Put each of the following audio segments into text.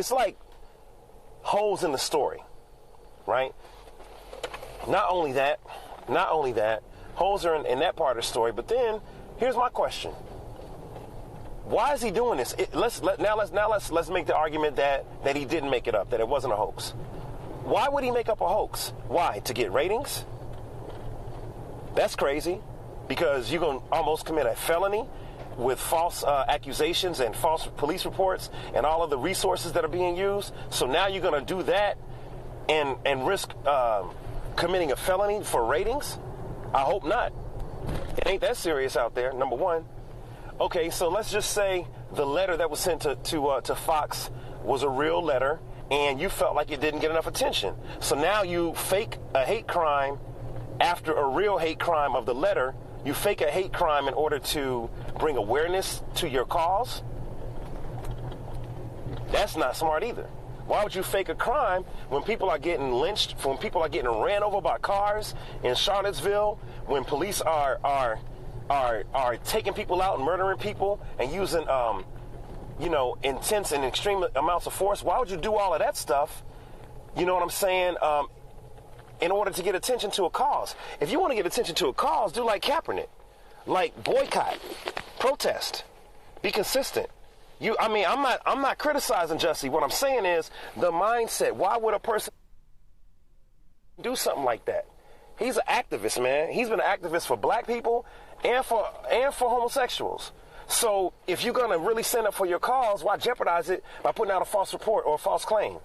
it's like holes in the story, right? Not only that, holes are in that part of the story. But then here's my question: why is he doing this? Let's make the argument that he didn't make it up, that it wasn't a hoax. Why would he make up a hoax? Why? To get ratings? That's crazy, because you're going to almost commit a felony with false accusations and false police reports and all of the resources that are being used. So now you're going to do that and risk committing a felony for ratings? I hope not. It ain't that serious out there, number one. Okay, so let's just say the letter that was sent to Fox was a real letter, and you felt like it didn't get enough attention. So now you fake a hate crime after a real hate crime of the letter. You fake a hate crime in order to bring awareness to your cause. That's not smart either. Why would you fake a crime when people are getting lynched, when people are getting ran over by cars in Charlottesville, when police are taking people out and murdering people and using intense and extreme amounts of force? Why would you do all of that stuff? You know what I'm saying? In order to get attention to a cause. If you want to get attention to a cause, do like Kaepernick. Like boycott, protest, be consistent. I'm not criticizing Jussie. What I'm saying is the mindset. Why would a person do something like that? He's an activist, man. He's been an activist for black people and for homosexuals. So if you're gonna really stand up for your cause, why jeopardize it by putting out a false report or a false claim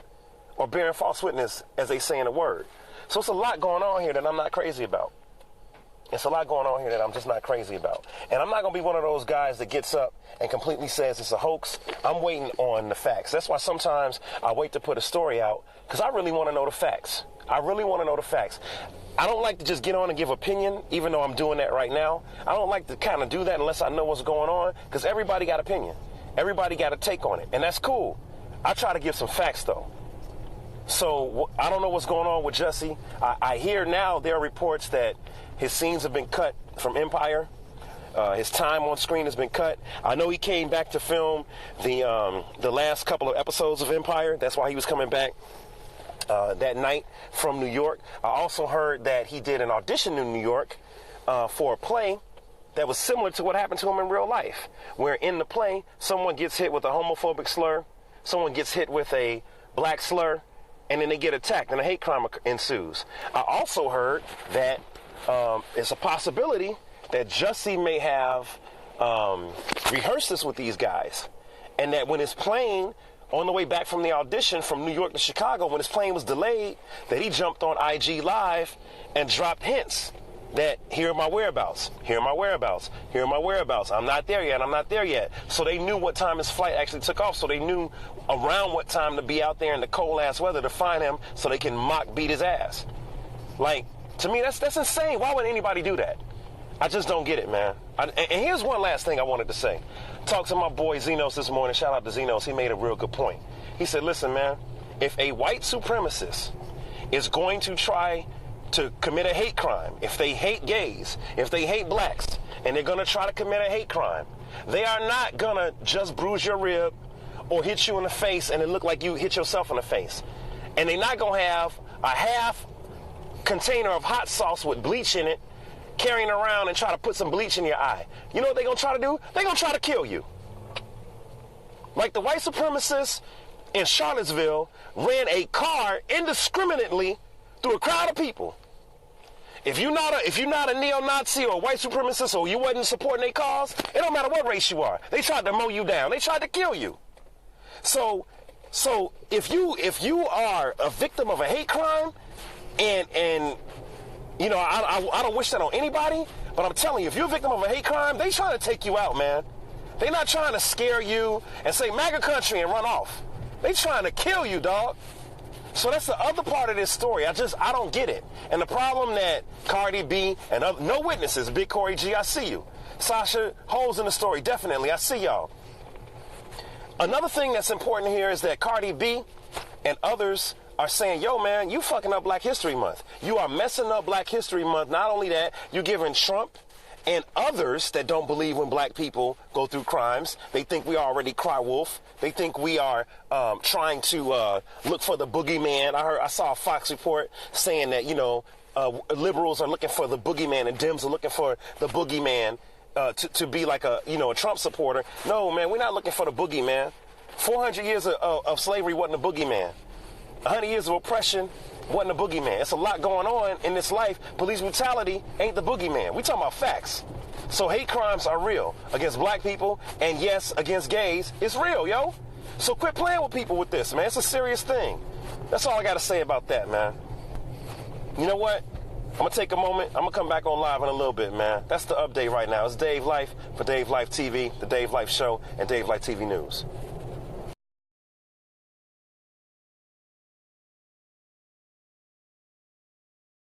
or bearing false witness, as they say in the word? So it's a lot going on here that I'm not crazy about. It's a lot going on here that I'm just not crazy about. And I'm not going to be one of those guys that gets up and completely says it's a hoax. I'm waiting on the facts. That's why sometimes I wait to put a story out, because I really want to know the facts. I really want to know the facts. I don't like to just get on and give opinion, even though I'm doing that right now. I don't like to kind of do that unless I know what's going on, because everybody got opinion. Everybody got a take on it, and that's cool. I try to give some facts, though. So I don't know what's going on with Jussie. I hear now there are reports that his scenes have been cut from Empire. His time on screen has been cut. I know he came back to film the last couple of episodes of Empire. That's why he was coming back that night from New York. I also heard that he did an audition in New York for a play that was similar to what happened to him in real life, where in the play, someone gets hit with a homophobic slur, someone gets hit with a black slur, and then they get attacked and a hate crime ensues. I also heard that it's a possibility that Jussie may have rehearsed this with these guys, and that when his plane, on the way back from the audition from New York to Chicago, when his plane was delayed, that he jumped on IG Live and dropped hints that here are my whereabouts, here are my whereabouts, here are my whereabouts. I'm not there yet, I'm not there yet. So they knew what time his flight actually took off, so they knew around what time to be out there in the cold ass weather to find him so they can mock beat his ass. Like, to me, that's insane. Why would anybody do that? I just don't get it, man. And here's one last thing I wanted to say. Talked to my boy Zenos this morning. Shout out to Zenos. He made a real good point. He said, listen, man, if a white supremacist is going to try to commit a hate crime, if they hate gays, if they hate blacks, and they're going to try to commit a hate crime, they are not going to just bruise your rib or hit you in the face and it look like you hit yourself in the face. And they're not going to have a half container of hot sauce with bleach in it carrying around and try to put some bleach in your eye. You know what they're going to try to do? They're going to try to kill you. Like the white supremacists in Charlottesville ran a car indiscriminately through a crowd of people. If you're not a neo-Nazi or a white supremacist or you wasn't supporting their cause, it don't matter what race you are. They tried to mow you down. They tried to kill you. So if you are a victim of a hate crime, and you know, I don't wish that on anybody, but I'm telling you, if you're a victim of a hate crime, they trying to take you out, man. They're not trying to scare you and say MAGA country and run off. They trying to kill you, dog. So that's the other part of this story. I don't get it. And the problem that Cardi B and no witnesses, Big Corey G, I see you. Sasha, holes in the story, definitely. I see y'all. Another thing that's important here is that Cardi B and others are saying, yo, man, you fucking up Black History Month. You are messing up Black History Month. Not only that, you're giving Trump And others that don't believe when black people go through crimes, they think we already cry wolf. They think we are trying to look for the boogeyman. I saw a Fox report saying that, liberals are looking for the boogeyman and Dems are looking for the boogeyman to be like a Trump supporter. No, man, we're not looking for the boogeyman. 400 years of slavery wasn't a boogeyman. 100 years of oppression wasn't a boogeyman. It's a lot going on in this life. Police brutality ain't the boogeyman. We talking about facts. So hate crimes are real against black people, and yes, against gays. It's real, yo. So quit playing with people with this, man. It's a serious thing. That's all I got to say about that, man. You know what? I'm going to take a moment. I'm going to come back on live in a little bit, man. That's the update right now. It's Dave Life for Dave Life TV, the Dave Life Show, and Dave Life TV News.